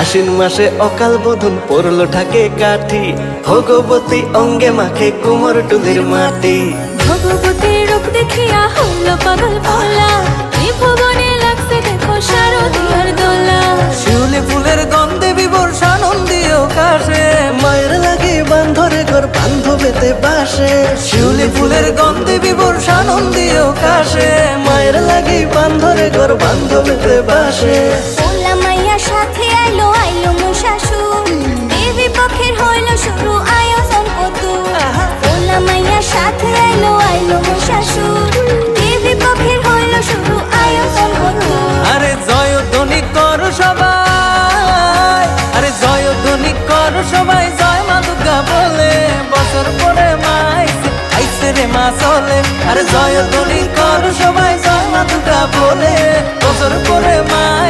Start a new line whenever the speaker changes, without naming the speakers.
আশ্বিন মাসে অকাল বোধন পড়লো ঢাকে কাঠি, ভগবতী অঙ্গে মাখে কুমোর টুলির মাটি।
ভগবতীর রূপ দেখিয়া হইল পাগল ভোলা, ত্রিভুবনে লাগছে দেখো শারদীয়ার দোলা।
শিউলি ফুলের গন্ধে বিভোর সানন্দীয় কাশে,
মায়ের লাগে বান্ধরে ঘর বান্ধবেতে বাসে।
শিউলি ফুলের গন্ধে বিভোর সানন্দীয় কাশে,
মায়ের লাগে বান্ধরে ঘর বান্ধবেতে বাসে।
ভোলা মাইয়া সাথে আইলো আইলো মহিষাসুর, দেবী পক্ষের হইল শুরু আয়োজন কত। ভোলা মাইয়া সাথে আইলো আইলো মহিষাসুর, দেবী পক্ষের হইল শুরু আয়োজন কত।
আরে জয়ধ্বনি কর সবাই, আরে জয়ধ্বনি কর সবাই, জয় মা দুর্গা বলে। বছর পরে মাইছে আইছে রে মা চলে, আরে জয়ধ্বনি কর সবাই, জয় মা দুর্গা বলে।